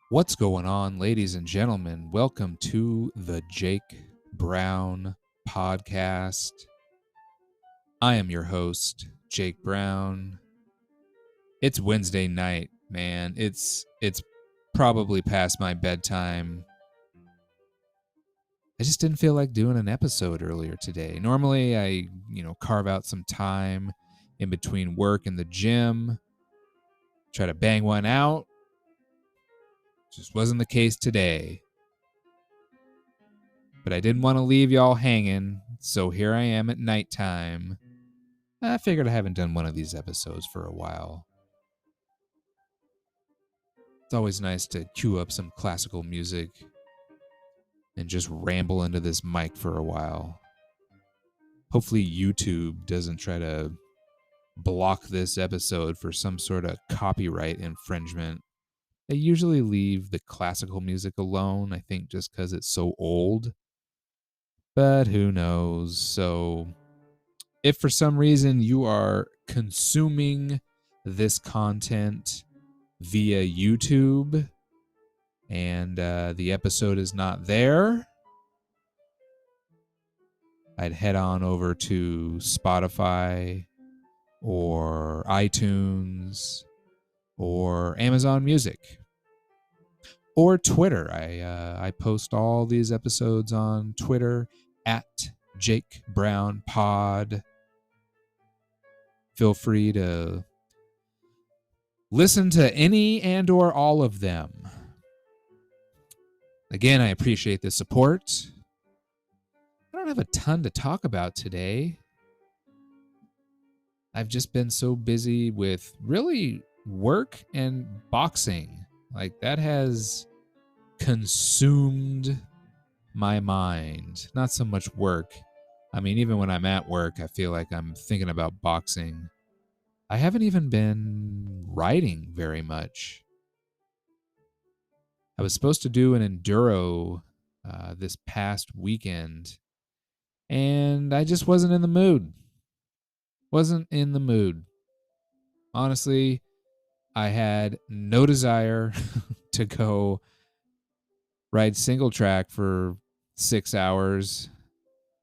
What's going on, ladies and gentlemen? Welcome to the Jake Brown podcast. I am your host, Jake Brown. It's Wednesday night, man. It's probably past my bedtime. I just didn't feel like doing an episode earlier today. Normally I, carve out some time in between work and the gym, try to bang one out. Just wasn't the case today. But I didn't want to leave y'all hanging, so here I am at nighttime. I figured I haven't done one of these episodes for a while. It's always nice to cue up some classical music and just ramble into this mic for a while. Hopefully YouTube doesn't try to block this episode for some sort of copyright infringement. They usually leave the classical music alone, I think just because it's so old. But who knows? So if for some reason you are consuming this content via YouTube and the episode is not there, I'd head on over to Spotify or iTunes or Amazon Music or Twitter. I post all these episodes on Twitter at Jake Brown Pod. Feel free to listen to any and or all of them. Again, I appreciate the support. I don't have a ton to talk about today. I've just been so busy with really work and boxing. Like that has consumed my mind. Not so much work. I mean, even when I'm at work, I feel like I'm thinking about boxing. I haven't even been writing very much. I was supposed to do an enduro this past weekend, and I just wasn't in the mood. Wasn't in the mood. Honestly, I had no desire to go ride single track for 6 hours,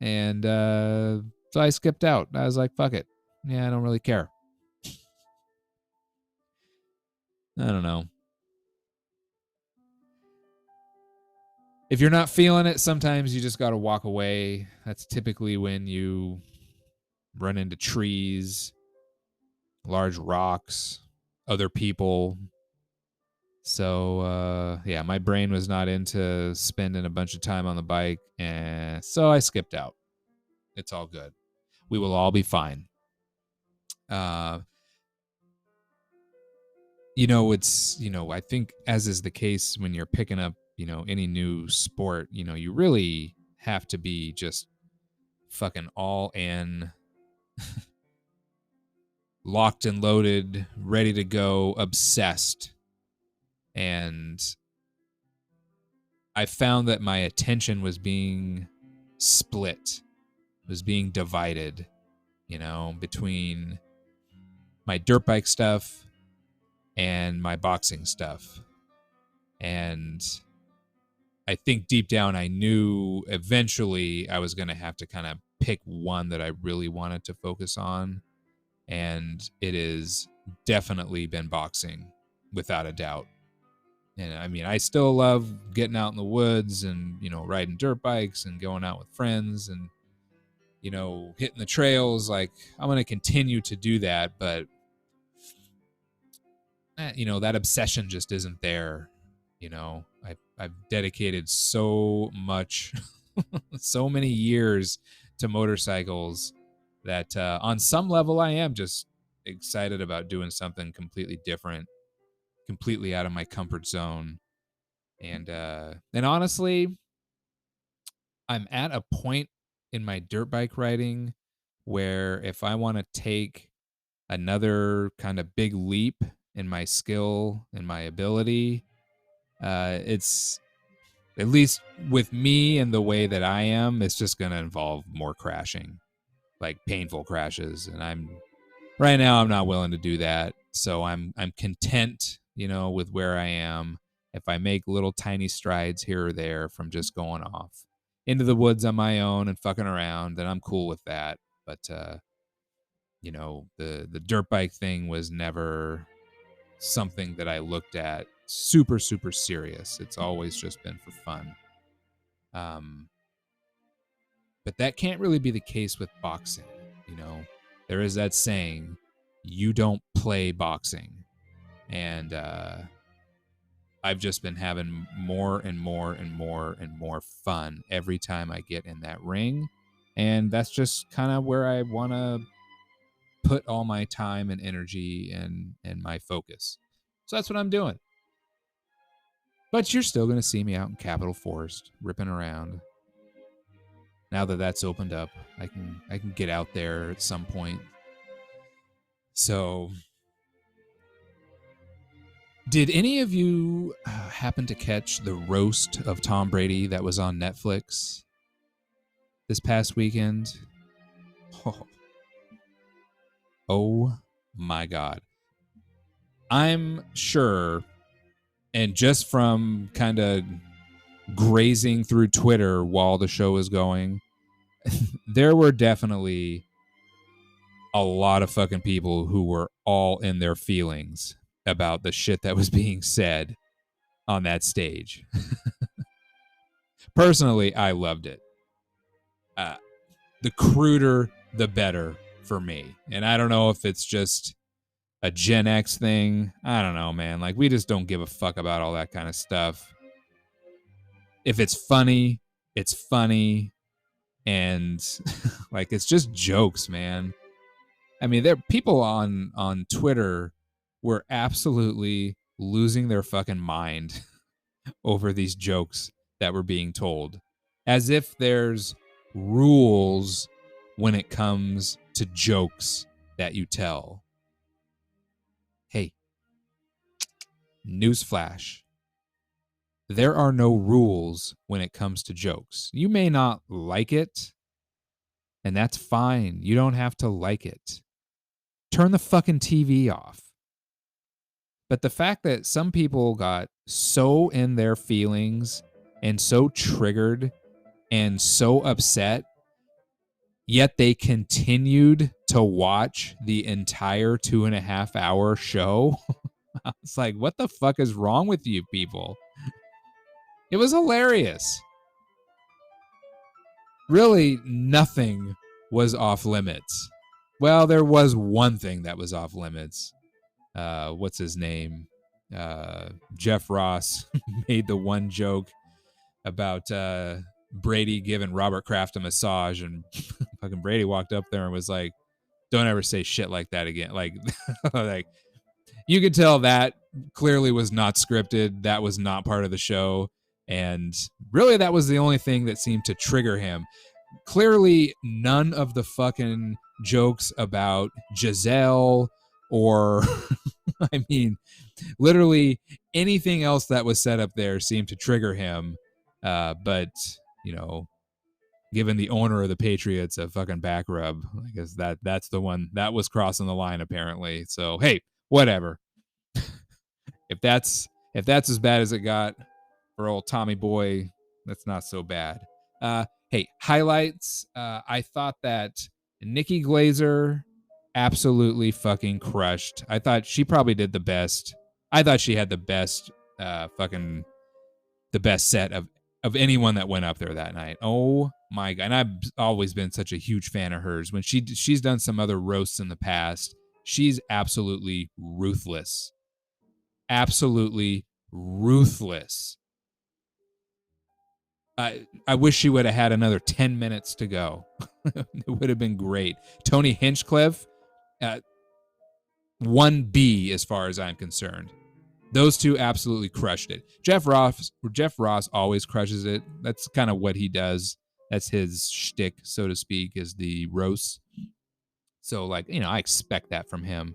and so I skipped out. I was like, fuck it. Yeah, I don't really care. I don't know. If you're not feeling it, sometimes you just got to walk away. That's typically when you run into trees, large rocks, other people. So, yeah, my brain was not into spending a bunch of time on the bike, and so I skipped out. It's all good. We will all be fine. I think as is the case when you're picking up, any new sport, you really have to be just fucking all in, locked and loaded, ready to go, obsessed. And I found that my attention was being split, was being divided, between my dirt bike stuff and my boxing stuff. And I think deep down I knew eventually I was going to have to kind of pick one that I really wanted to focus on. And it has definitely been boxing, without a doubt. And I mean, I still love getting out in the woods and, riding dirt bikes and going out with friends and, hitting the trails. Like, I'm going to continue to do that. But, that obsession just isn't there. I've dedicated so much, so many years to motorcycles that on some level I am just excited about doing something completely different, completely out of my comfort zone. And honestly, I'm at a point in my dirt bike riding where if I want to take another kind of big leap in my skill and my ability, it's, at least with me and the way that I am, it's just going to involve more crashing, like painful crashes. And right now I'm not willing to do that. So I'm content, with where I am. if I make little tiny strides here or there from just going off into the woods on my own and fucking around, then I'm cool with that. But the dirt bike thing was never something that I looked at super, super serious. It's always just been for fun. But that can't really be the case with boxing. There is that saying, you don't play boxing. And I've just been having more and more and more and more fun every time I get in that ring. And that's just kind of where I want to put all my time and energy and my focus. So that's what I'm doing. But you're still going to see me out in Capitol Forest, ripping around. Now that that's opened up, I can get out there at some point. So, did any of you happen to catch the roast of Tom Brady that was on Netflix this past weekend? Oh my God. I'm sure, and just from kind of grazing through Twitter while the show was going, there were definitely a lot of fucking people who were all in their feelings about the shit that was being said on that stage. Personally, I loved it. The cruder, the better for me. And I don't know if it's just a Gen X thing. I don't know, man. Like, we just don't give a fuck about all that kind of stuff. If it's funny, it's funny. And like, it's just jokes, man. I mean, there people on Twitter were absolutely losing their fucking mind over these jokes that were being told, as if there's rules when it comes to jokes that you tell. Hey, newsflash. There are no rules when it comes to jokes. You may not like it, and that's fine. You don't have to like it. Turn the fucking TV off. But the fact that some people got so in their feelings and so triggered and so upset, yet they continued to watch the entire 2.5 hour show. I was like, what the fuck is wrong with you people? It was hilarious. Really, nothing was off limits. Well, there was one thing that was off limits. What's his name? Jeff Ross made the one joke about Brady giving Robert Kraft a massage, and fucking Brady walked up there and was like, don't ever say shit like that again. Like, like, you could tell that clearly was not scripted. That was not part of the show. And really, that was the only thing that seemed to trigger him. Clearly, none of the fucking jokes about Giselle or, I mean, literally anything else that was set up there seemed to trigger him. But, giving the owner of the Patriots a fucking back rub, I guess that's the one that was crossing the line, apparently. So, hey, whatever. If that's as bad as it got for old Tommy Boy, that's not so bad. Hey, highlights. I thought that Nikki Glazer absolutely fucking crushed. I thought she probably did the best. I thought she had the best the best set of anyone that went up there that night. Oh my God. And I've always been such a huge fan of hers. When she's done some other roasts in the past, she's absolutely ruthless. Absolutely ruthless. I wish she would have had another 10 minutes to go. It would have been great. Tony Hinchcliffe, 1B as far as I'm concerned. Those two absolutely crushed it. Jeff Ross always crushes it. That's kind of what he does. That's his shtick, so to speak, is the roast. So, like, I expect that from him.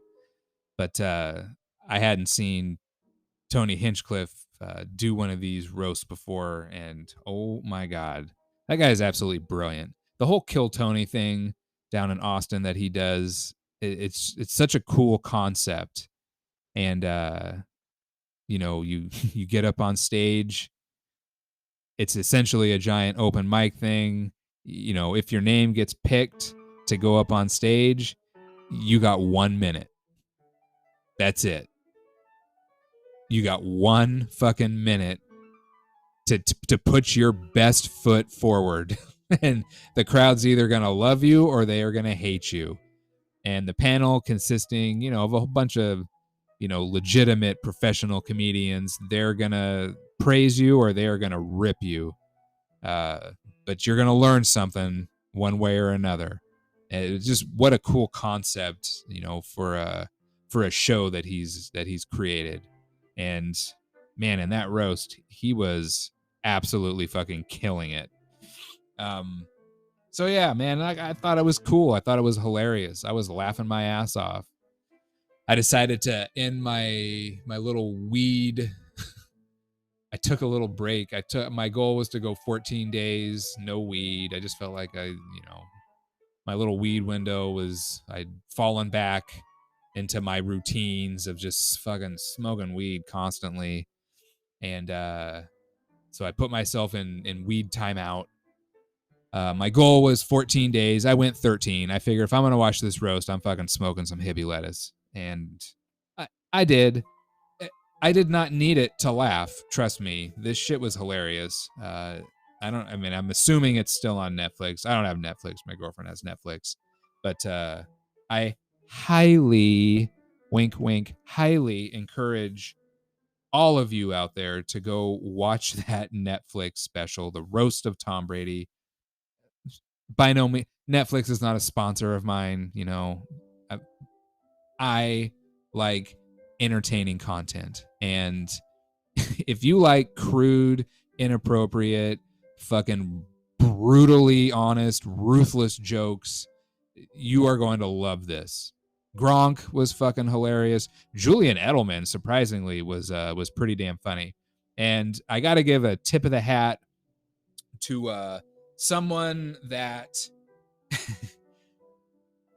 But I hadn't seen Tony Hinchcliffe do one of these roasts before, and oh my God, that guy is absolutely brilliant. The whole Kill Tony thing down in Austin that he does, it's such a cool concept, and you get up on stage. It's essentially a giant open mic thing. If your name gets picked to go up on stage, you got 1 minute. That's it. You got 1 fucking minute to put your best foot forward. And the crowd's either going to love you or they are going to hate you. And the panel consisting, of a whole bunch of, legitimate professional comedians, they're going to praise you or they are going to rip you. But you're going to learn something one way or another. And it's just what a cool concept, for a show that he's created. And man, in that roast, he was absolutely fucking killing it. So yeah, man, I thought it was cool. I thought it was hilarious. I was laughing my ass off. I decided to end my little weed. I took a little break. My goal was to go 14 days, no weed. I just felt like my little weed window I'd fallen back into my routines of just fucking smoking weed constantly. And so I put myself in weed timeout. My goal was 14 days. I went 13. I figured if I'm going to watch this roast, I'm fucking smoking some hippie lettuce. And I did. I did not need it to laugh. Trust me. This shit was hilarious. I'm assuming it's still on Netflix. I don't have Netflix. My girlfriend has Netflix. But I highly, wink, wink, highly encourage all of you out there to go watch that Netflix special, The Roast of Tom Brady. By no means, Netflix is not a sponsor of mine. I like entertaining content. And if you like crude, inappropriate, fucking brutally honest, ruthless jokes, you are going to love this. Gronk was fucking hilarious. Julian Edelman, surprisingly, was pretty damn funny. And I got to give a tip of the hat to someone that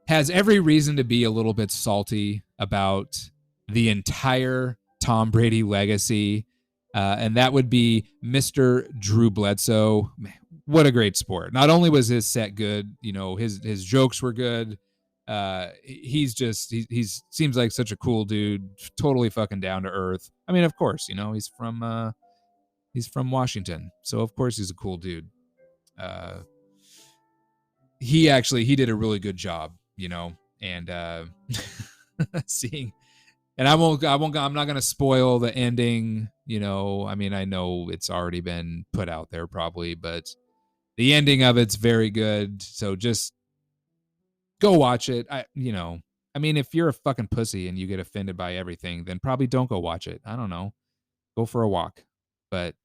has every reason to be a little bit salty about the entire Tom Brady legacy, and that would be Mr. Drew Bledsoe. Man, what a great sport. Not only was his set good, his jokes were good. He's seems like such a cool dude, totally fucking down to earth. I mean, of course, he's from Washington, so of course he's a cool dude. He did a really good job, and seeing, and I'm not going to spoil the ending, I know it's already been put out there probably, but the ending of it's very good. So just go watch it. If you're a fucking pussy and you get offended by everything, then probably don't go watch it. I don't know. Go for a walk. But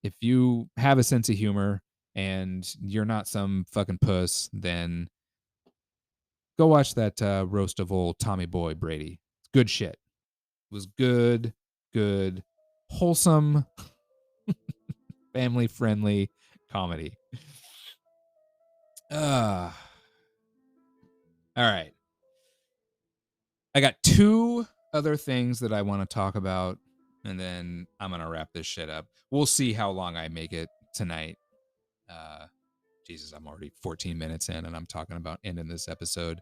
if you have a sense of humor and you're not some fucking puss, then go watch that roast of old Tommy Boy Brady. It's good shit. It was good, wholesome, family-friendly comedy. All right. I got 2 other things that I want to talk about, and then I'm going to wrap this shit up. We'll see how long I make it tonight. Jesus, I'm already 14 minutes in, and I'm talking about ending this episode.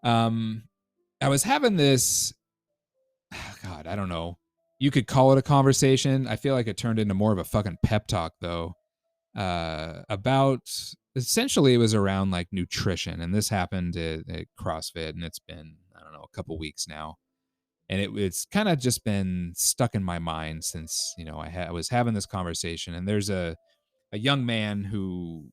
I was having this, God, I don't know. You could call it a conversation. I feel like it turned into more of a fucking pep talk, though. About, essentially it was around like nutrition, and this happened at CrossFit, and it's been, I don't know, a couple weeks now, and it's kind of just been stuck in my mind since I was having this conversation. And there's a young man who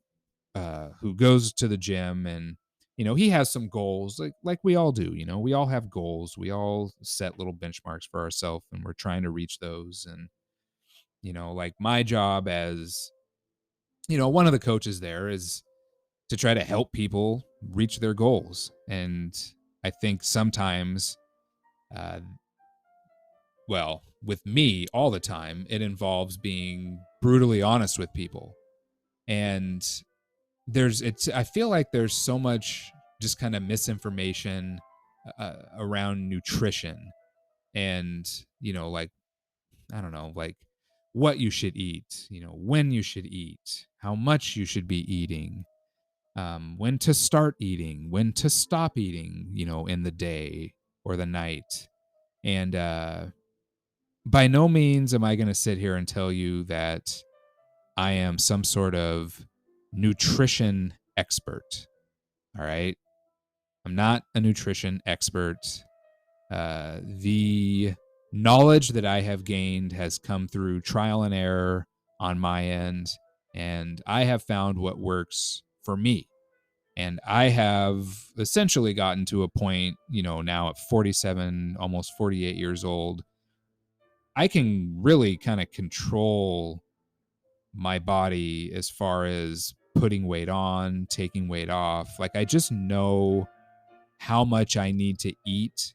goes to the gym, and he has some goals, like we all do. We all have goals, we all set little benchmarks for ourselves, and we're trying to reach those. And like my job as one of the coaches there is to try to help people reach their goals. And I think sometimes, with me all the time, it involves being brutally honest with people. And I feel like there's so much just kind of misinformation around nutrition. And, like I don't know, like what you should eat, when you should eat, how much you should be eating, when to start eating, when to stop eating, in the day or the night. And by no means am I going to sit here and tell you that I am some sort of nutrition expert. All right. I'm not a nutrition expert. The knowledge that I have gained has come through trial and error on my end, and I have found what works for me. And I have essentially gotten to a point, now at 47, almost 48 years old, I can really kind of control my body as far as putting weight on, taking weight off. Like, I just know how much I need to eat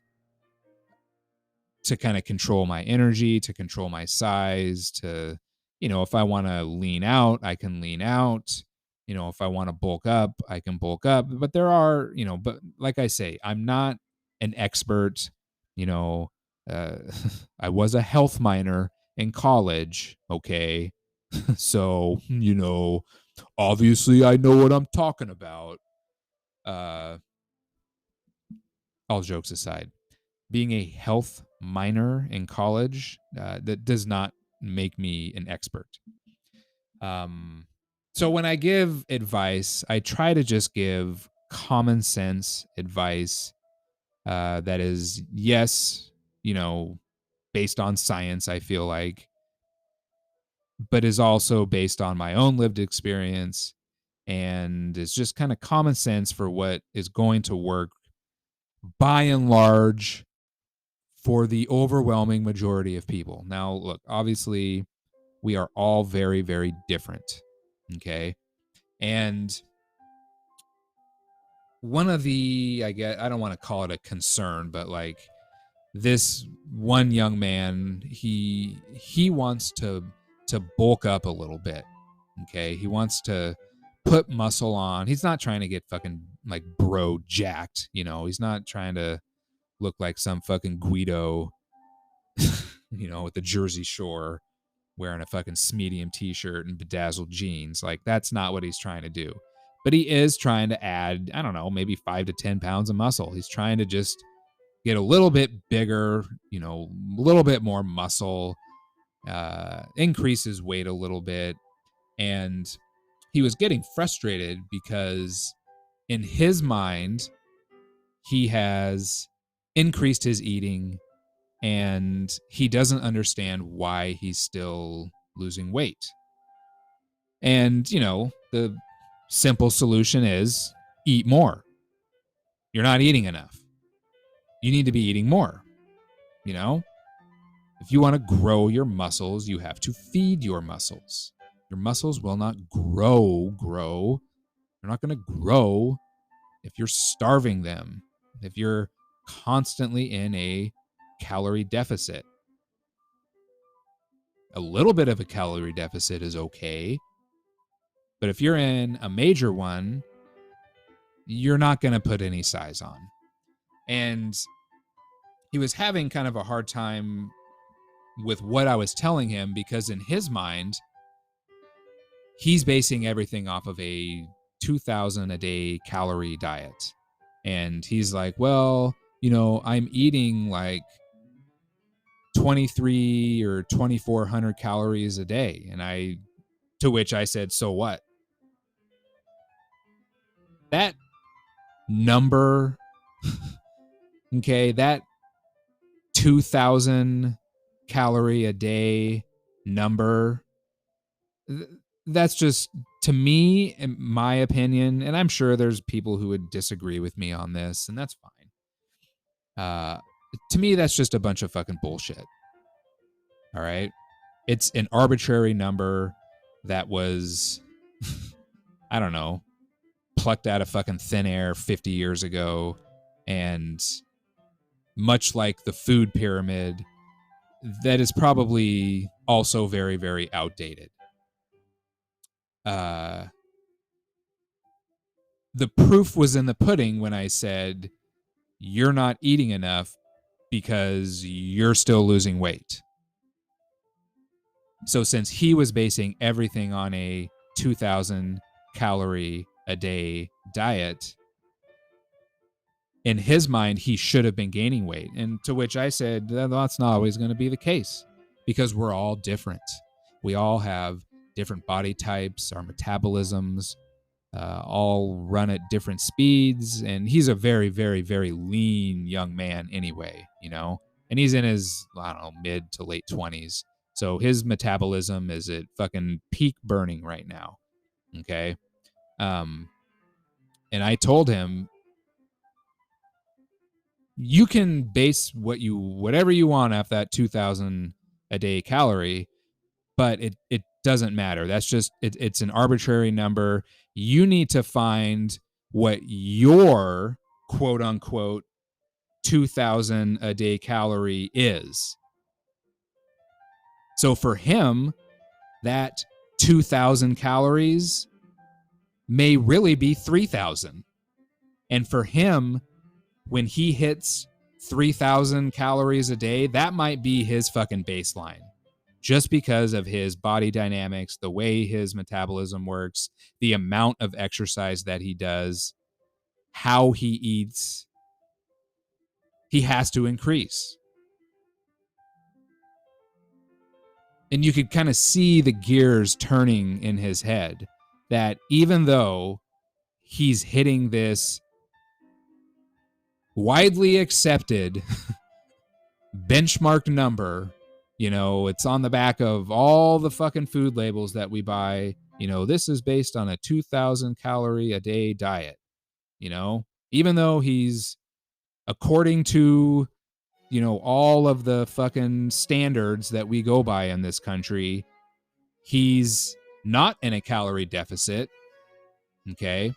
to kind of control my energy, to control my size, to, if I want to lean out, I can lean out. If I want to bulk up, I can bulk up. But there are, but like I say, I'm not an expert. Uh, I was a health minor in college. Okay. So, obviously I know what I'm talking about. All jokes aside, being a health minor in college, that does not make me an expert. So when I give advice, I try to just give common sense advice that is, yes, based on science, I feel like, but is also based on my own lived experience, and it's just kind of common sense for what is going to work by and large for the overwhelming majority of people. Now, look, obviously, we are all very, very different. Okay. And one of the, I don't want to call it a concern, but like this one young man, he wants to bulk up a little bit. Okay. He wants to put muscle on. He's not trying to get fucking like bro jacked. He's not trying to look like some fucking Guido, with the Jersey Shore wearing a fucking medium t-shirt and bedazzled jeans. Like, that's not what he's trying to do. But he is trying to add, I don't know, maybe 5 to 10 pounds of muscle. He's trying to just get a little bit bigger, a little bit more muscle, increase his weight a little bit. And he was getting frustrated because in his mind, he has increased his eating and he doesn't understand why he's still losing weight. And, the simple solution is eat more. You're not eating enough. You need to be eating more. If you want to grow your muscles, you have to feed your muscles. Your muscles will not grow. They're not going to grow if you're starving them, if you're constantly in a calorie deficit. A little bit of a calorie deficit is okay, but if you're in a major one, you're not going to put any size on. And he was having kind of a hard time with what I was telling him because in his mind, he's basing everything off of a 2,000 a day calorie diet. And he's like, well, I'm eating like 23 or 2,400 calories a day. And to which I said, so what? That number, okay, that 2,000 calorie a day number, that's just, to me, in my opinion, and I'm sure there's people who would disagree with me on this, and that's fine. To me, that's just a bunch of fucking bullshit. All right? It's an arbitrary number that was, I don't know, plucked out of fucking thin air 50 years ago. And much like the food pyramid, that is probably also very, very outdated. The proof was in the pudding when I said, you're not eating enough because you're still losing weight. So since he was basing everything on a 2,000 calorie a day diet, in his mind, he should have been gaining weight. And to which I said, that's not always going to be the case because we're all different. We all have different body types, our metabolisms, all run at different speeds. And he's a very, very, very lean young man anyway, you know, and he's in his, I don't know, mid to late 20s. So his metabolism is at fucking peak burning right now. Okay. And I told him, you can base whatever you want off that 2,000 a day calorie, but it doesn't matter. That's just it's an arbitrary number. You need to find what your quote unquote 2,000 a day calorie is. So for him, that 2,000 calories may really be 3,000. And for him, when he hits 3,000 calories a day, that might be his fucking baseline. Just because of his body dynamics, the way his metabolism works, the amount of exercise that he does, how he eats, he has to increase. And you could kind of see the gears turning in his head that even though he's hitting this widely accepted benchmark number, you know, it's on the back of all the fucking food labels that we buy, you know, this is based on a 2,000 calorie a day diet, you know, even though he's, according to, you know, all of the fucking standards that we go by in this country, he's not in a calorie deficit. Okay.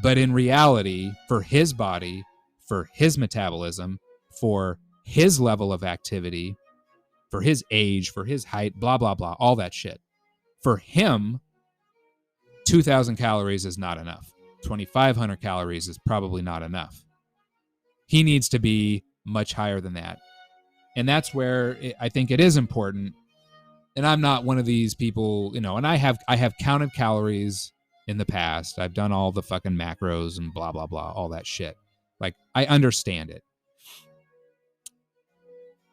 But in reality, for his body, for his metabolism, for his level of activity, for his age, for his height, blah, blah, blah, all that shit. For him, 2,000 calories is not enough. 2,500 calories is probably not enough. He needs to be much higher than that. And that's where I think it is important. And I'm not one of these people, you know, and I have counted calories in the past. I've done all the fucking macros and blah, blah, blah, all that shit. Like, I understand it.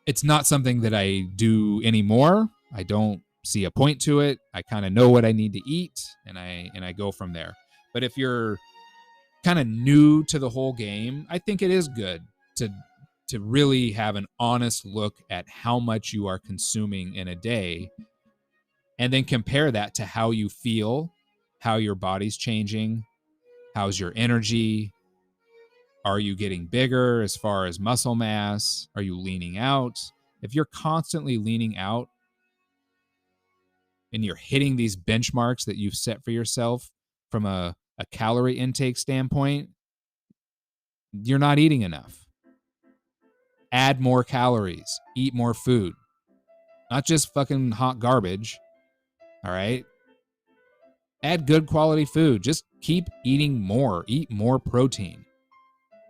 It's not something that I do anymore. I don't see a point to it. I kind of know what I need to eat, and I go from there. But if you're kind of new to the whole game, I think it is good to really have an honest look at how much you are consuming in a day, and then compare that to how you feel, how your body's changing, how's your energy, are you getting bigger as far as muscle mass, are you leaning out? If you're constantly leaning out and you're hitting these benchmarks that you've set for yourself from a calorie intake standpoint, you're not eating enough. Add more calories, eat more food, not just fucking hot garbage. All right. Add good quality food. Just keep eating more. Eat more protein.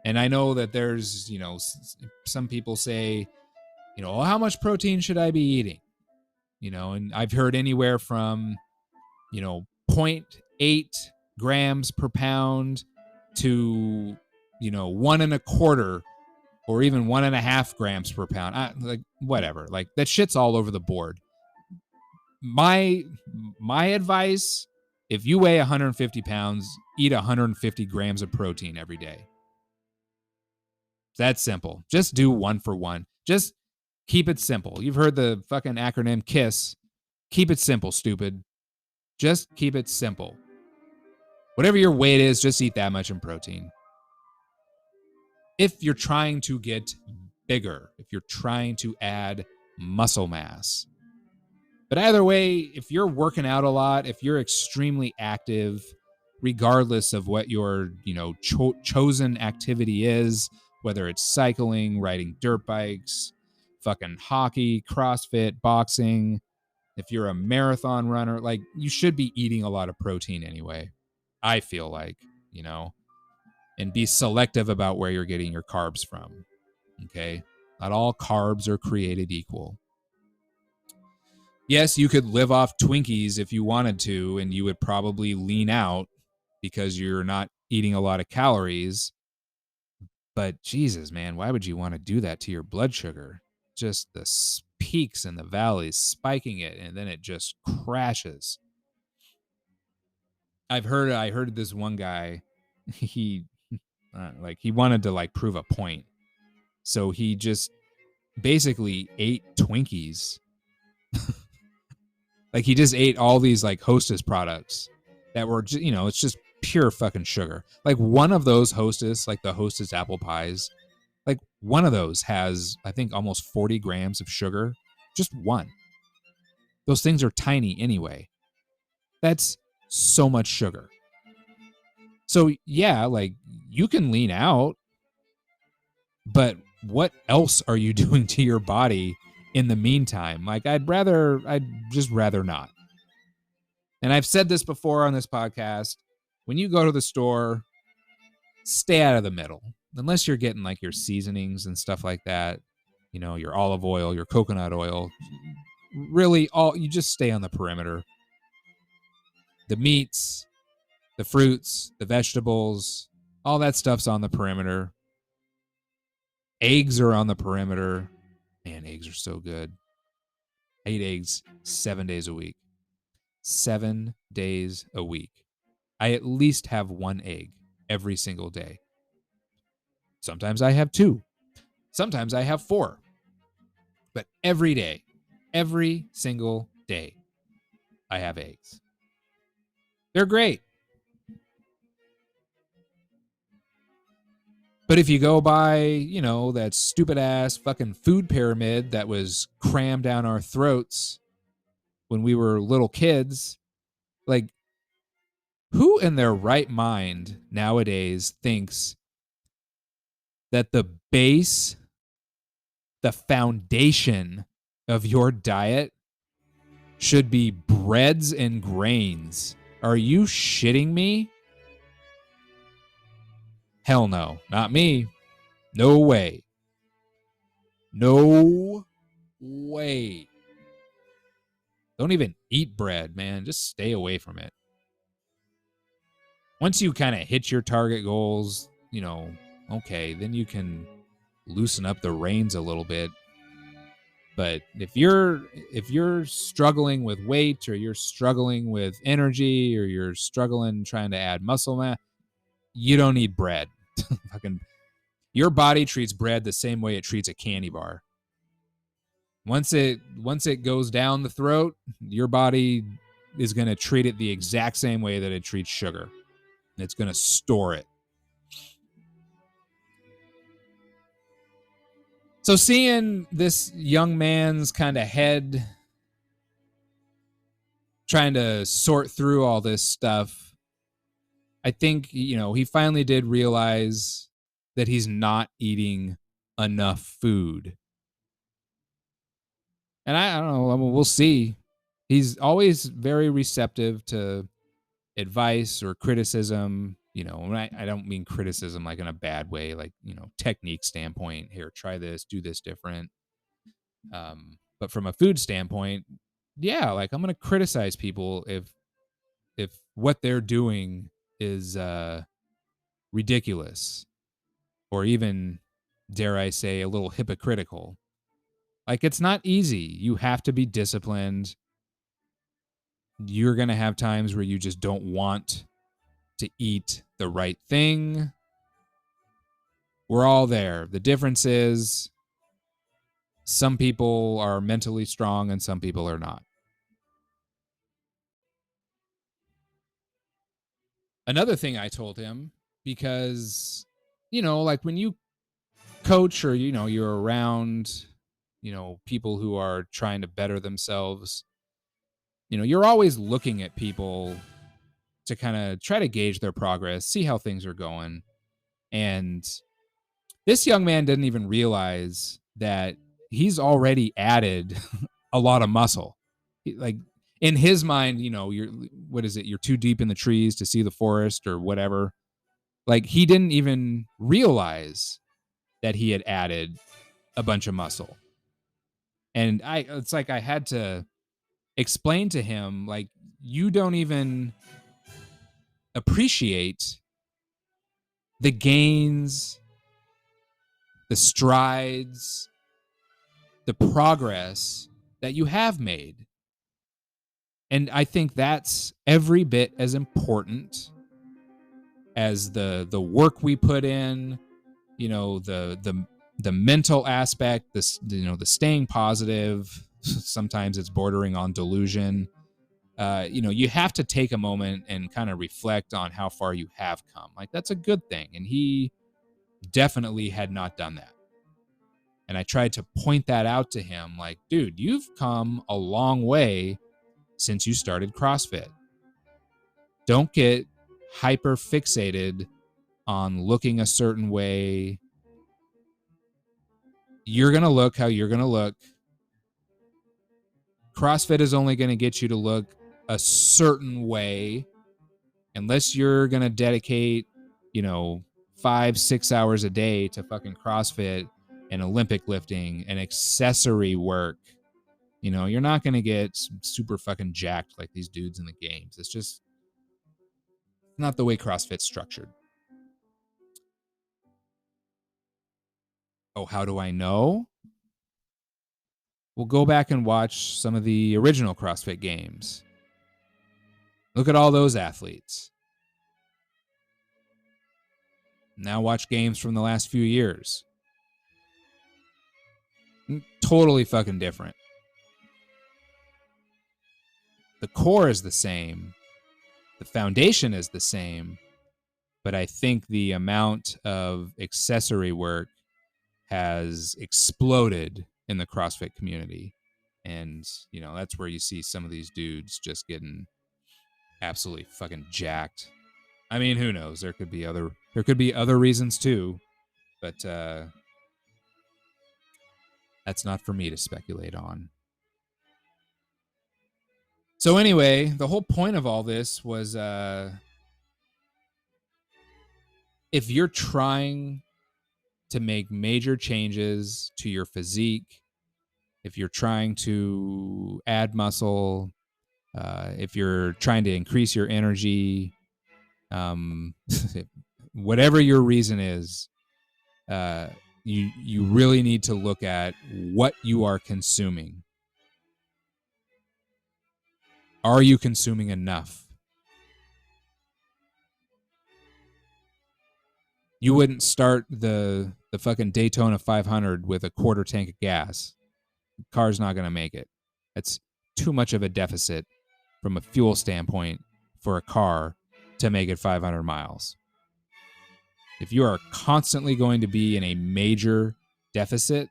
And I know that there's, you know, some people say, you know, how much protein should I be eating? You know, and I've heard anywhere from, you know, 0.8 grams per pound to, you know, 1.25 or even 1.5 grams per pound. Like, whatever. Like, that shit's all over the board. My advice, if you weigh 150 pounds, eat 150 grams of protein every day. That's simple. Just do 1 for 1. Just keep it simple. You've heard the fucking acronym KISS. Keep it simple, stupid. Just keep it simple. Whatever your weight is, just eat that much in protein. If you're trying to get bigger, if you're trying to add muscle mass. But either way, if you're working out a lot, if you're extremely active, regardless of what your, you know, chosen activity is, whether it's cycling, riding dirt bikes, fucking hockey, CrossFit, boxing, if you're a marathon runner, like, you should be eating a lot of protein anyway. I feel like, you know, and be selective about where you're getting your carbs from. Okay. Not all carbs are created equal. Yes, you could live off Twinkies if you wanted to, and you would probably lean out because you're not eating a lot of calories. But Jesus, man, why would you want to do that to your blood sugar? Just the peaks and the valleys, spiking it, and then it just crashes. I heard this one guy, he he wanted to like prove a point. So he just basically ate Twinkies. Like he just ate all these like Hostess products that were just, it's just pure fucking sugar. Like one of those Hostess, like the Hostess apple pies, like one of those has, I think, almost 40 grams of sugar. Just one. Those things are tiny anyway. That's so much sugar. So yeah, like you can lean out, but what else are you doing to your body in the meantime? Like I'd just rather not. And I've said this before on this podcast. When you go to the store, stay out of the middle. Unless you're getting like your seasonings and stuff like that, your olive oil, your coconut oil. Really, you just stay on the perimeter. The meats, the fruits, the vegetables, all that stuff's on the perimeter. Eggs are on the perimeter. Man, eggs are so good. I eat eggs 7 days a week. 7 days a week. I at least have one egg every single day. Sometimes I have 2. Sometimes I have 4. But every day, every single day, I have eggs. They're great. But if you go by, that stupid ass fucking food pyramid that was crammed down our throats when we were little kids, like, who in their right mind nowadays thinks that the base, the foundation of your diet should be breads and grains? Are you shitting me? Hell no, not me. No way. No way. Don't even eat bread, man. Just stay away from it. Once you kind of hit your target goals, okay, then you can loosen up the reins a little bit. But if you're struggling with weight, or you're struggling with energy, or you're struggling trying to add muscle mass, you don't need bread. Fucking, your body treats bread the same way it treats a candy bar. Once it goes down the throat, your body is going to treat it the exact same way that it treats sugar. It's going to store it. So seeing this young man's kind of head trying to sort through all this stuff, I think, he finally did realize that he's not eating enough food. And I don't know, we'll see. He's always very receptive to advice or criticism. And I don't mean criticism like in a bad way, like, technique standpoint. Here, try this, do this different. But from a food standpoint, yeah, like I'm going to criticize people if what they're doing is ridiculous, or even, dare I say, a little hypocritical. Like, it's not easy. You have to be disciplined. You're going to have times where you just don't want to eat the right thing. We're all there. The difference is some people are mentally strong and some people are not. Another thing I told him, because, like when you coach, or, you're around, people who are trying to better themselves, you're always looking at people to kind of try to gauge their progress, see how things are going. And this young man didn't even realize that he's already added a lot of muscle. Like, in his mind, you're too deep in the trees to see the forest or whatever. Like, he didn't even realize that he had added a bunch of muscle. And it's like I had to explain to him, like, you don't even appreciate the gains, the strides, the progress that you have made. And I think that's every bit as important as the work we put in, you know, the mental aspect, this, you know, the staying positive. Sometimes it's bordering on delusion. You know, you have to take a moment and kind of reflect on how far you have come. Like, that's a good thing. And he definitely had not done that. And I tried to point that out to him, like, dude, you've come a long way since you started CrossFit. Don't get hyper fixated on looking a certain way. You're going to look how you're going to look. CrossFit is only going to get you to look a certain way unless you're going to dedicate, you know, 5-6 hours a day to fucking CrossFit and Olympic lifting and accessory work. You know, you're not going to get super fucking jacked like these dudes in the games. It's just not the way CrossFit's structured. Oh, how do I know? We'll go back and watch some of the original CrossFit games. Look at all those athletes. Now watch games from the last few years. Totally fucking different. The core is the same. The foundation is the same. But I think the amount of accessory work has exploded in the CrossFit community. And, you know, that's where you see some of these dudes just getting absolutely fucking jacked. I mean, who knows? There could be other reasons too, but that's not for me to speculate on. So anyway, the whole point of all this was if you're trying to make major changes to your physique, if you're trying to add muscle, if you're trying to increase your energy, whatever your reason is, you really need to look at what you are consuming. Are you consuming enough? You wouldn't start the fucking Daytona 500 with a quarter tank of gas. The car's not going to make it. That's too much of a deficit from a fuel standpoint for a car to make it 500 miles. If you are constantly going to be in a major deficit,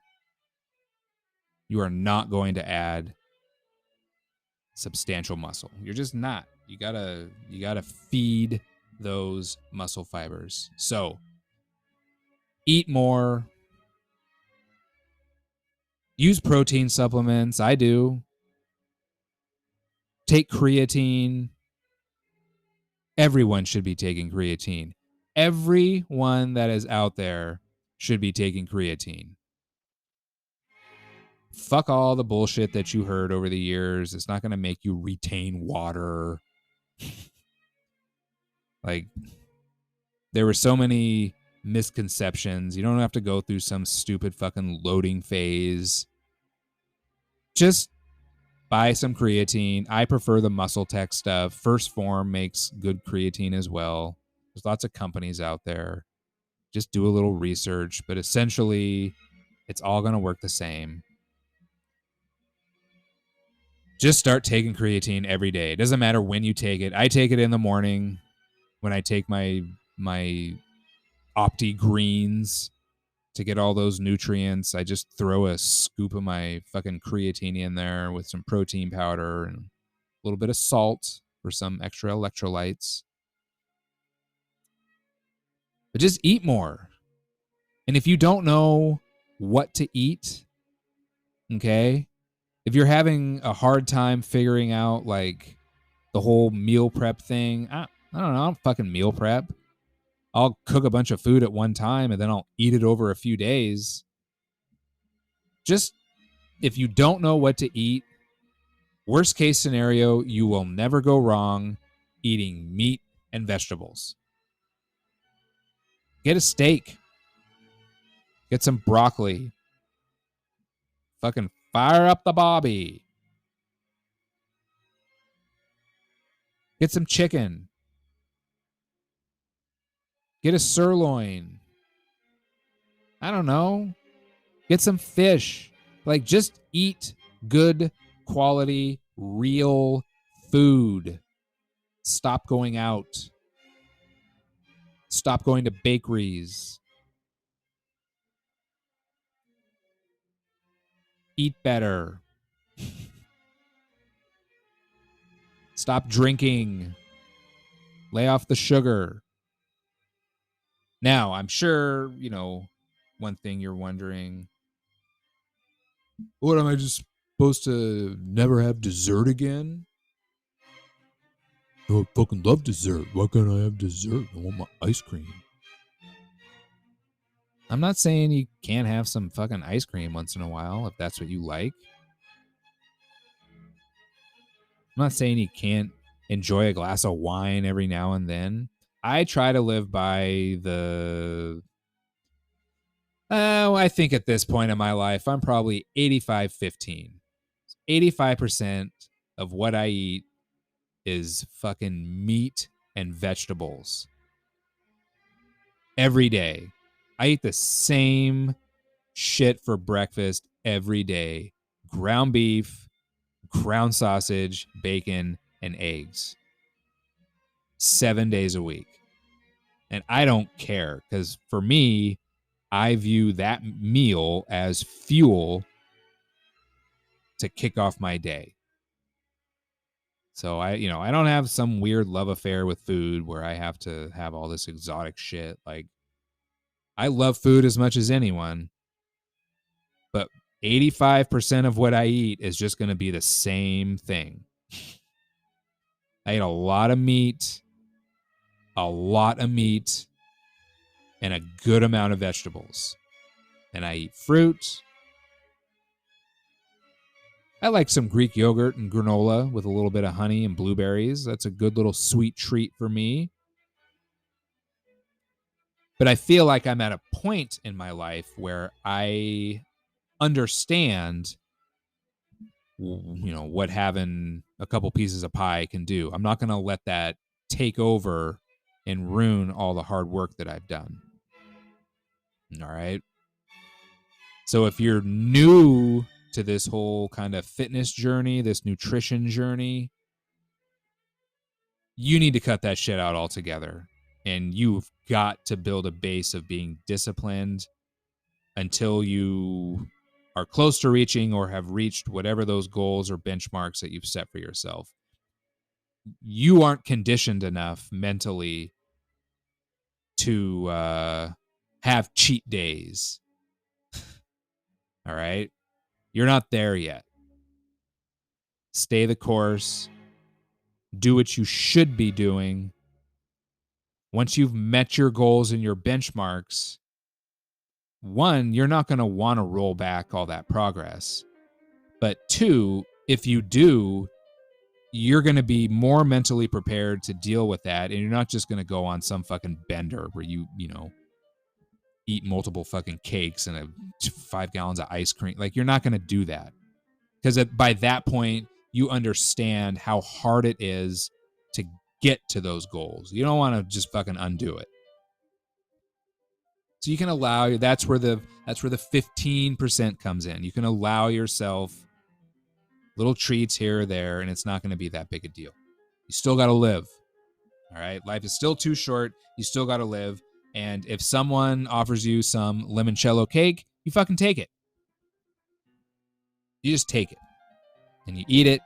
you are not going to add substantial muscle. You're just not. You gotta feed those muscle fibers. So eat more. Use protein supplements. I do. Take creatine. Everyone should be taking creatine. Everyone that is out there should be taking creatine. Fuck all the bullshit that you heard over the years. It's not going to make you retain water. Like, there were so many misconceptions. You don't have to go through some stupid fucking loading phase. Just buy some creatine. I prefer the Muscle Tech stuff. First Form makes good creatine as well. There's lots of companies out there. Just do a little research, but essentially it's all going to work the same. Just start taking creatine every day. It doesn't matter when you take it. I take it in the morning when I take my Opti Greens to get all those nutrients. I just throw a scoop of my fucking creatine in there with some protein powder and a little bit of salt for some extra electrolytes. But just eat more. And if you don't know what to eat, okay, if you're having a hard time figuring out like the whole meal prep thing, I don't know, I don't fucking meal prep. I'll cook a bunch of food at one time and then I'll eat it over a few days. Just if you don't know what to eat, Worst case scenario, you will never go wrong eating meat and vegetables. Get a steak. Get some broccoli. Fucking fire up the bobby. Get some chicken. Get a sirloin. I don't know. Get some fish. Like, just eat good quality, real food. Stop going out. Stop going to bakeries. Eat better. Stop drinking. Lay off the sugar. Now, I'm sure, one thing you're wondering, what am I just supposed to never have dessert again? Oh, I fucking love dessert. Why can't I have dessert? I want my ice cream. I'm not saying you can't have some fucking ice cream once in a while if that's what you like. I'm not saying you can't enjoy a glass of wine every now and then. I try to live by I think at this point in my life, I'm probably 85-15. 85% of what I eat is fucking meat and vegetables. Every day. I eat the same shit for breakfast every day. Ground beef, ground sausage, bacon, and eggs. 7 days a week. And I don't care because for me, I view that meal as fuel to kick off my day. So I don't have some weird love affair with food where I have to have all this exotic shit. Like, I love food as much as anyone, but 85% of what I eat is just going to be the same thing. I eat a lot of meat, and a good amount of vegetables. And I eat fruit. I like some Greek yogurt and granola with a little bit of honey and blueberries. That's a good little sweet treat for me. But I feel like I'm at a point in my life where I understand, what having a couple pieces of pie can do. I'm not going to let that take over and ruin all the hard work that I've done. All right. So if you're new to this whole kind of fitness journey, this nutrition journey, you need to cut that shit out altogether. And you've got to build a base of being disciplined until you are close to reaching or have reached whatever those goals or benchmarks that you've set for yourself. You aren't conditioned enough mentally to have cheat days. All right? You're not there yet. Stay the course. Do what you should be doing. Once you've met your goals and your benchmarks, one, you're not going to want to roll back all that progress. But two, if you do, you're going to be more mentally prepared to deal with that. And you're not just going to go on some fucking bender where you eat multiple fucking cakes and 5 gallons of ice cream. Like, you're not going to do that. Because by that point, you understand how hard it is to get to those goals. You don't want to just fucking undo it. So you can allow, that's where the 15% comes in. You can allow yourself little treats here or there, and it's not going to be that big a deal. You still got to live. All right? Life is still too short. You still got to live. And if someone offers you some limoncello cake, you fucking take it. You just take it. And you eat it.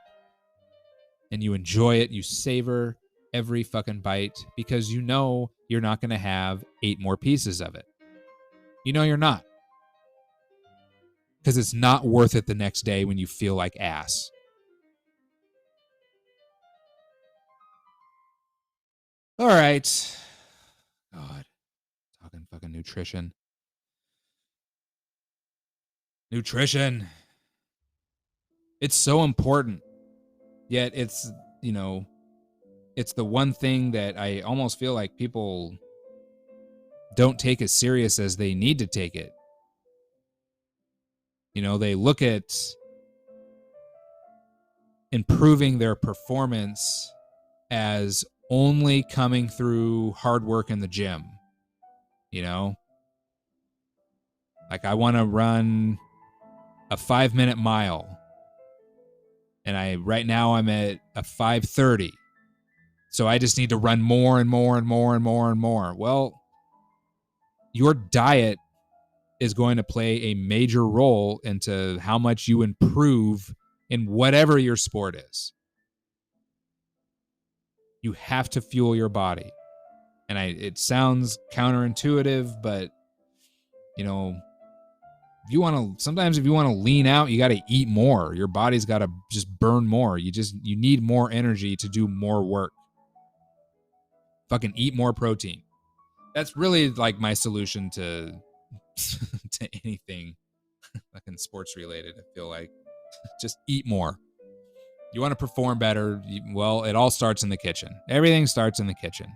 And you enjoy it. You savor every fucking bite because you know you're not going to have 8 more pieces of it. You know you're not. Because it's not worth it the next day when you feel like ass. All right. God. Talking fucking nutrition. Nutrition. It's so important. Yet it's, it's the one thing that I almost feel like people don't take as serious as they need to take it. They look at improving their performance as only coming through hard work in the gym. Like I want to run a 5-minute mile, and right now I'm at a 5:30. So I just need to run more and more and more and more and more. Well, your diet is going to play a major role into how much you improve in whatever your sport is. You have to fuel your body. And it sounds counterintuitive, but sometimes if you want to lean out, you got to eat more. Your body's got to just burn more. You need more energy to do more work. Fucking eat more protein. That's really like my solution to to anything fucking sports related. I feel like just eat more. You want to perform better? Well, it all starts in the kitchen. Everything starts in the kitchen.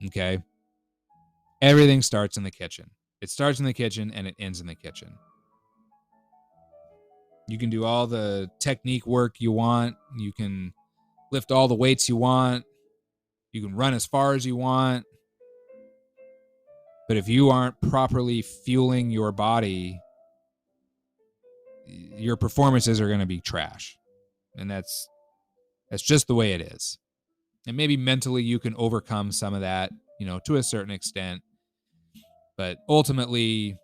Okay? Everything starts in the kitchen. It starts in the kitchen and it ends in the kitchen. You can do all the technique work you want. You can lift all the weights you want. You can run as far as you want. But if you aren't properly fueling your body, your performances are going to be trash. And that's just the way it is. And maybe mentally you can overcome some of that, to a certain extent. But ultimately,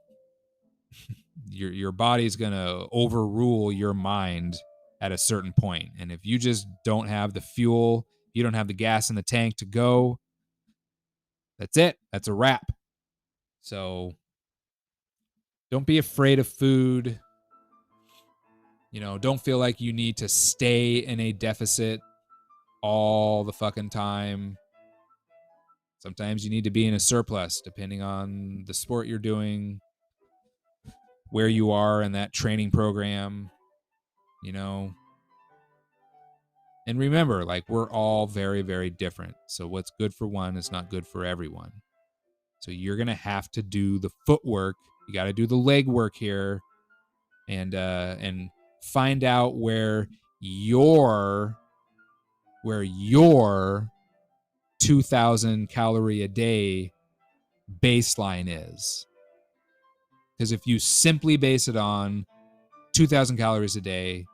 your body's going to overrule your mind at a certain point. And if you just don't have the fuel, you don't have the gas in the tank to go, that's it. That's a wrap. So don't be afraid of food. Don't feel like you need to stay in a deficit all the fucking time. Sometimes you need to be in a surplus depending on the sport you're doing, where you are in that training program, And remember, like, we're all very, very different. So what's good for one is not good for everyone. So you're going to have to do the footwork. You got to do the leg work here and find out where your 2,000 calorie a day baseline is. Because if you simply base it on 2,000 calories a day,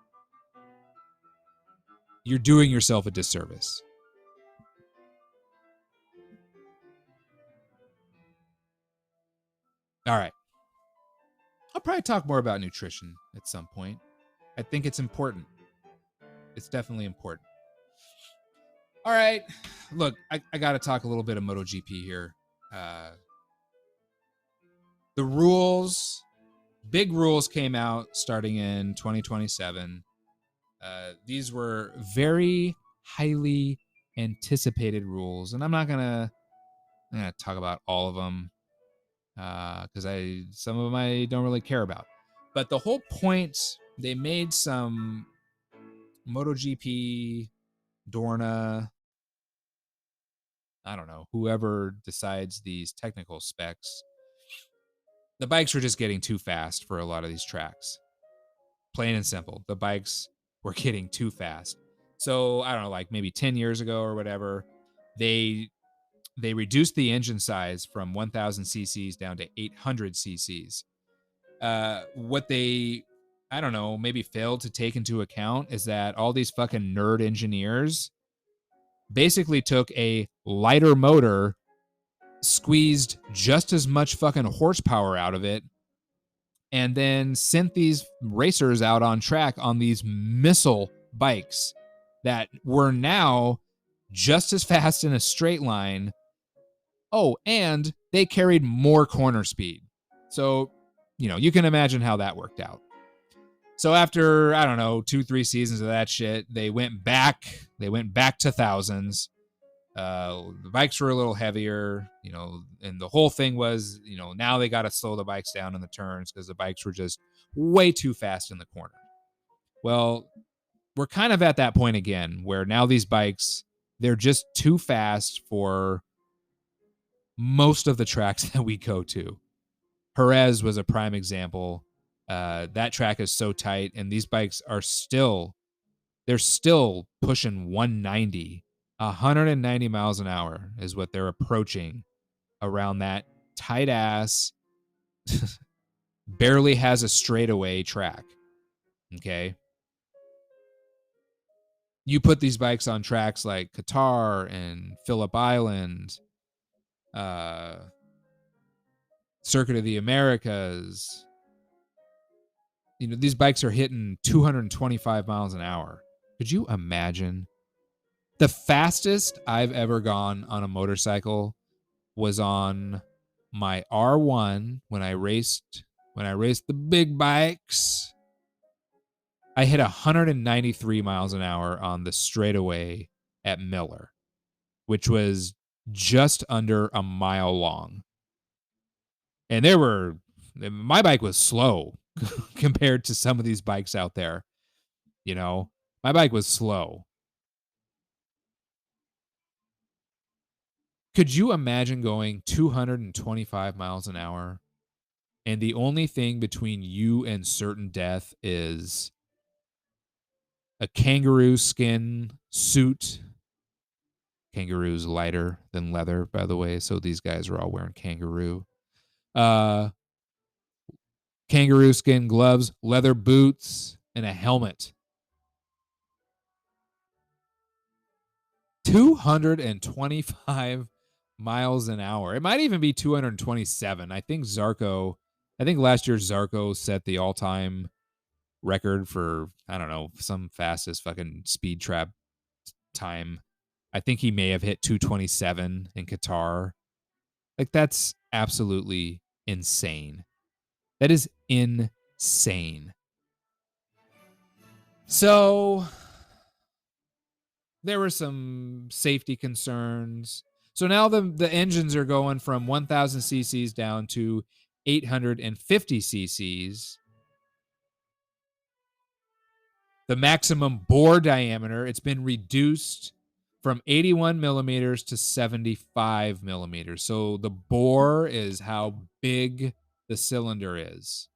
you're doing yourself a disservice. All right. I'll probably talk more about nutrition at some point. I think it's important. It's definitely important. All right. Look, I got to talk a little bit of MotoGP here. The rules, big rules came out starting in 2027. These were very highly anticipated rules, and I'm not gonna talk about all of them because some of them I don't really care about. But the whole point, they made some MotoGP, Dorna, I don't know, whoever decides these technical specs. The bikes were just getting too fast for a lot of these tracks. Plain and simple. The bikes were getting too fast. So, I don't know, like maybe 10 years ago or whatever, they reduced the engine size from 1,000 cc's down to 800 cc's. What they, I don't know, maybe failed to take into account is that all these fucking nerd engineers basically took a lighter motor, squeezed just as much fucking horsepower out of it, and then sent these racers out on track on these missile bikes that were now just as fast in a straight line. Oh, and they carried more corner speed. So, you can imagine how that worked out. So after, I don't know, 2-3 seasons of that shit, they went back to thousands. The bikes were a little heavier, and the whole thing was, now they got to slow the bikes down in the turns because the bikes were just way too fast in the corner. Well, we're kind of at that point again where now these bikes, they're just too fast for most of the tracks that we go to. Jerez was a prime example. That track is so tight, and these bikes are they're still pushing 190 miles an hour is what they're approaching around that tight ass, barely has a straightaway track. Okay. You put these bikes on tracks like Qatar and Phillip Island, Circuit of the Americas. These bikes are hitting 225 miles an hour. Could you imagine? The fastest I've ever gone on a motorcycle was on my R1 when I raced the big bikes. I hit 193 miles an hour on the straightaway at Miller, which was just under a mile long. And my bike was slow compared to some of these bikes out there. My bike was slow. Could you imagine going 225 miles an hour and the only thing between you and certain death is a kangaroo skin suit? Kangaroo's lighter than leather, by the way, so these guys are all wearing kangaroo. Kangaroo skin gloves, leather boots, and a helmet. 225 miles an hour. It might even be 227. I think last year Zarco set the all-time record for, I don't know, some fastest fucking speed trap time. I think he may have hit 227 in Qatar. Like, that's absolutely insane. That is insane. So there were some safety concerns. So now the engines are going from 1,000 cc's down to 850 cc's. The maximum bore diameter, it's been reduced from 81 millimeters to 75 millimeters. So the bore is how big the cylinder is.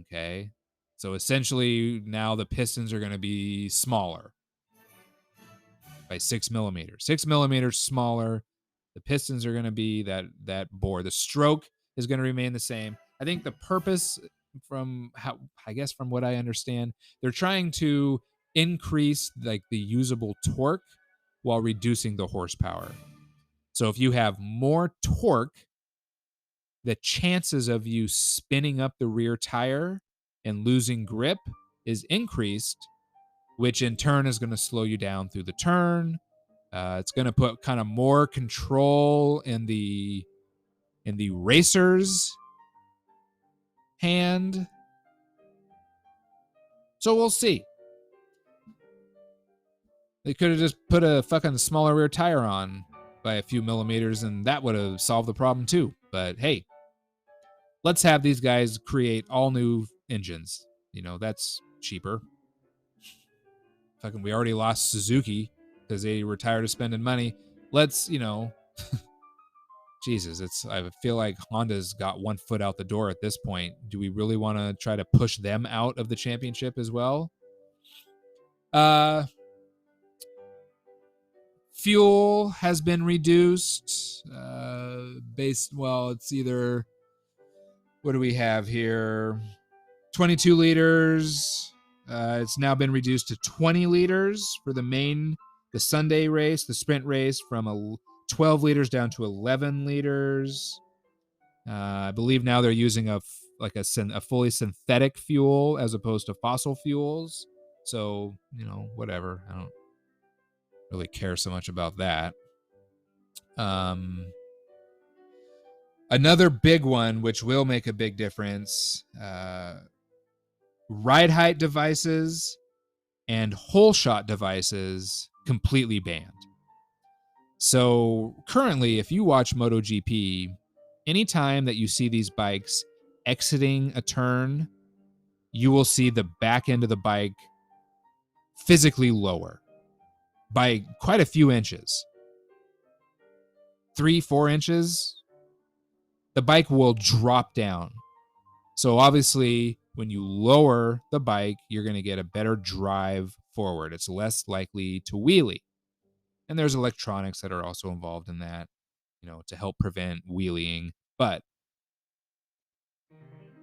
Okay. So essentially now the pistons are going to be smaller by 6 millimeters. 6 millimeters smaller. The pistons are going to be that bore. The stroke is going to remain the same. I think the purpose, from what I understand, they're trying to increase like the usable torque while reducing the horsepower. So if you have more torque, the chances of you spinning up the rear tire and losing grip is increased, which in turn is going to slow you down through the turn. It's going to put kind of more control in the racer's hand. So we'll see. They could have just put a fucking smaller rear tire on by a few millimeters, and that would have solved the problem too. But hey, let's have these guys create all new engines. That's cheaper. Fucking, we already lost Suzuki because they were tired of spending money. Let's, Jesus, I feel like Honda's got one foot out the door at this point. Do we really want to try to push them out of the championship as well? Fuel has been reduced. It's either, what do we have here? 22 liters. It's now been reduced to 20 liters for the Sunday race, the sprint race, from 12 liters down to 11 liters. I believe now they're using a fully synthetic fuel as opposed to fossil fuels. So, whatever. I don't really care so much about that. Another big one, which will make a big difference, ride height devices and hole shot devices completely banned. So currently, if you watch MotoGP, anytime that you see these bikes exiting a turn, you will see the back end of the bike physically lower by quite a few inches. 3-4 inches, the bike will drop down. So obviously, when you lower the bike, you're going to get a better drive forward. It's less likely to wheelie. And there's electronics that are also involved in that, to help prevent wheeling. But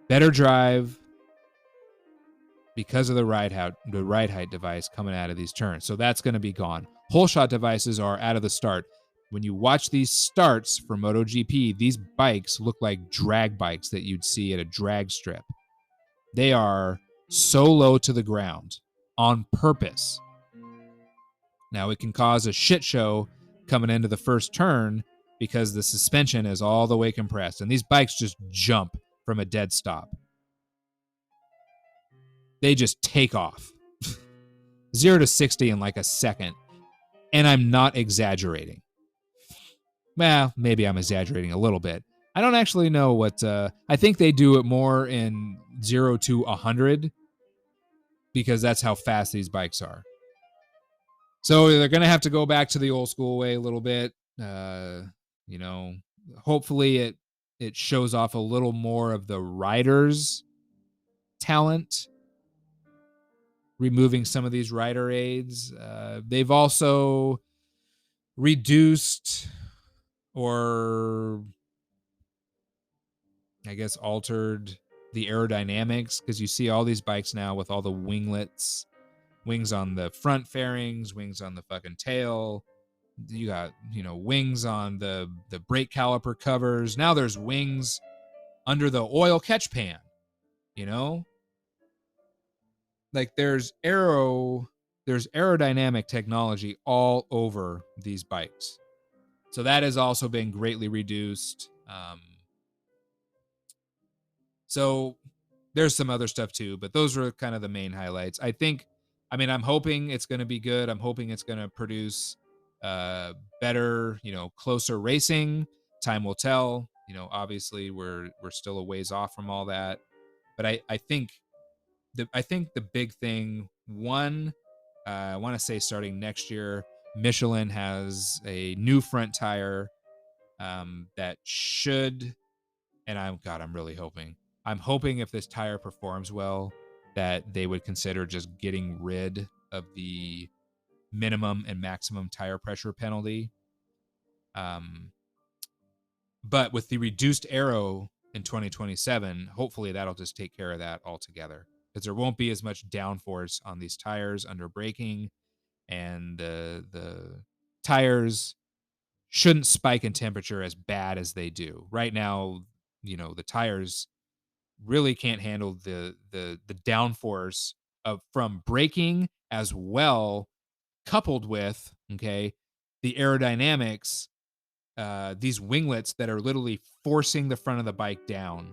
better drive because of the ride height device coming out of these turns. So that's going to be gone. Hole shot devices are out of the start. When you watch these starts for MotoGP, these bikes look like drag bikes that you'd see at a drag strip. They are so low to the ground on purpose. Now, it can cause a shit show coming into the first turn because the suspension is all the way compressed, and these bikes just jump from a dead stop. They just take off. 0 to 60 in like a second. And I'm not exaggerating. Well, maybe I'm exaggerating a little bit. I don't actually know what... I think they do it more in 0 to 100 because that's how fast these bikes are. So they're going to have to go back to the old school way a little bit. Hopefully it shows off a little more of the rider's talent, removing some of these rider aids. They've also reduced or I guess altered the aerodynamics, because you see all these bikes now with all the winglets, wings on the front fairings, wings on the fucking tail. You got, wings on the brake caliper covers. Now there's wings under the oil catch pan, Like there's aerodynamic technology all over these bikes. So that has also been greatly reduced. So there's some other stuff too, but those were kind of the main highlights. I'm hoping it's going to be good. I'm hoping it's going to produce better, closer racing. Time will tell. Obviously we're still a ways off from all that. But I think the big thing, one, I want to say starting next year, Michelin has a new front tire that should, and I'm really hoping. I'm hoping if this tire performs well, that they would consider just getting rid of the minimum and maximum tire pressure penalty. But with the reduced aero in 2027, hopefully that'll just take care of that altogether, because there won't be as much downforce on these tires under braking, and the tires shouldn't spike in temperature as bad as they do. Right now, the tires really can't handle the downforce from braking, as well, coupled with, the aerodynamics, these winglets that are literally forcing the front of the bike down.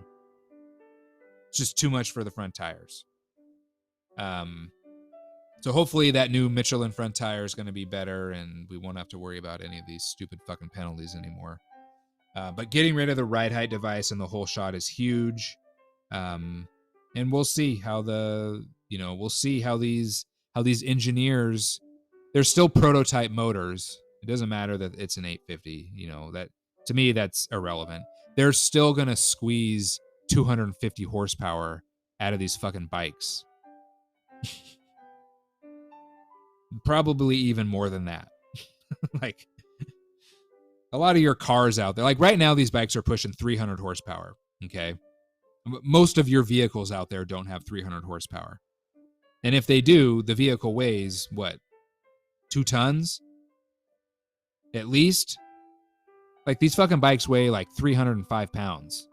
It's just too much for the front tires. So hopefully that new Michelin front tire is going to be better, and we won't have to worry about any of these stupid fucking penalties anymore. But getting rid of the ride height device and the whole shot is huge. And we'll see how these engineers, they're still prototype motors. It doesn't matter that it's an 850, that to me, that's irrelevant. They're still going to squeeze 250 horsepower out of these fucking bikes. Probably even more than that. Like a lot of your cars out there, like right now, these bikes are pushing 300 horsepower. Okay. Most of your vehicles out there don't have 300 horsepower. And if they do, the vehicle weighs what? 2 tons? At least? Like these fucking bikes weigh like 305 pounds.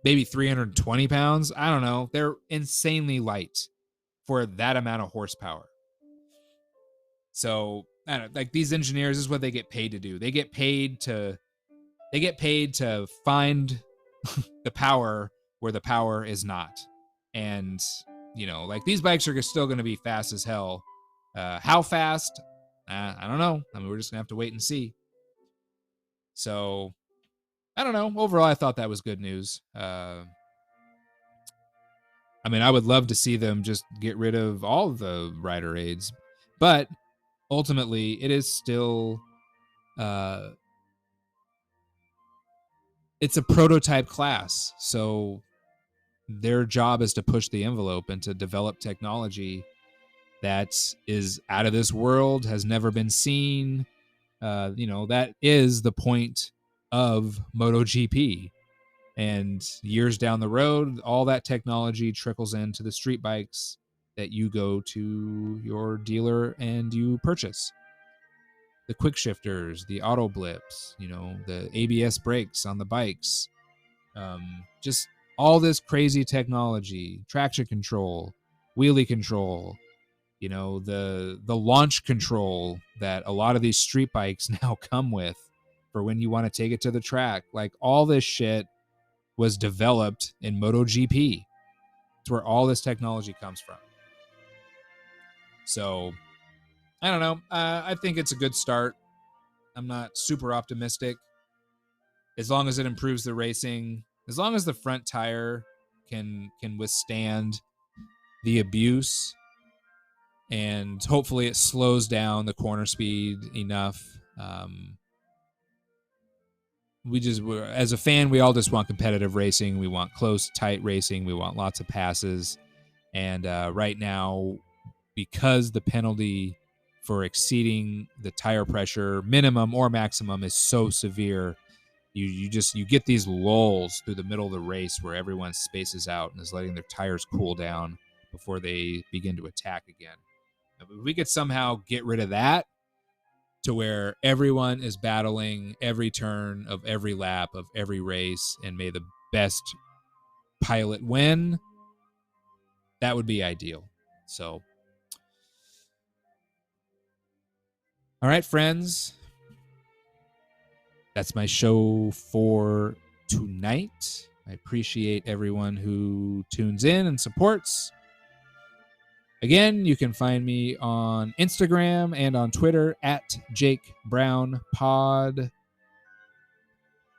Maybe 320 pounds? I don't know. They're insanely light for that amount of horsepower. So, I don't know, like these engineers, this is what they get paid to do. They get paid to find the power where the power is not. And, like these bikes are still going to be fast as hell. How fast? I don't know. We're just going to have to wait and see. So, I don't know. Overall, I thought that was good news. I'm I mean, I would love to see them just get rid of all of the rider aids, but ultimately, it is still it's a prototype class, so their job is to push the envelope and to develop technology that is out of this world, has never been seen. That is the point of MotoGP. And years down the road, all that technology trickles into the street bikes that you go to your dealer and you purchase. The quick shifters, the auto blips, the ABS brakes on the bikes, just all this crazy technology, traction control, wheelie control, the launch control that a lot of these street bikes now come with for when you want to take it to the track. Like, all this shit was developed in MotoGP. It's where all this technology comes from. So, I don't know. I think it's a good start. I'm not super optimistic. As long as it improves the racing, as long as the front tire can withstand the abuse, and hopefully it slows down the corner speed enough. As a fan, we all just want competitive racing. We want close, tight racing. We want lots of passes. And right now, because the penalty for exceeding the tire pressure minimum or maximum is so severe, you get these lulls through the middle of the race where everyone spaces out and is letting their tires cool down before they begin to attack again. If we could somehow get rid of that to where everyone is battling every turn of every lap of every race and may the best pilot win, that would be ideal. So, all right, friends. That's my show for tonight. I appreciate everyone who tunes in and supports. Again, you can find me on Instagram and on Twitter at Jake Brown Pod.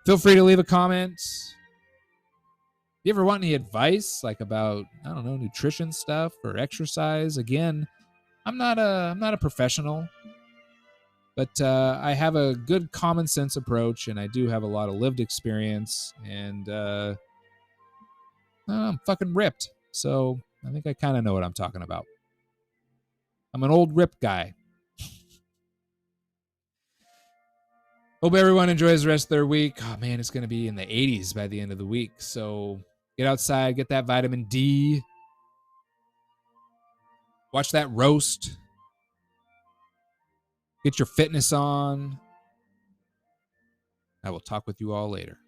Feel free to leave a comment. If you ever want any advice, like about, I don't know, nutrition stuff or exercise, again, I'm not a professional, but I have a good common sense approach, and I do have a lot of lived experience, and I'm fucking ripped. So I think I kind of know what I'm talking about. I'm an old ripped guy. Hope everyone enjoys the rest of their week. Oh, man, it's going to be in the 80s by the end of the week. So get outside, get that vitamin D. Watch that roast. Get your fitness on. I will talk with you all later.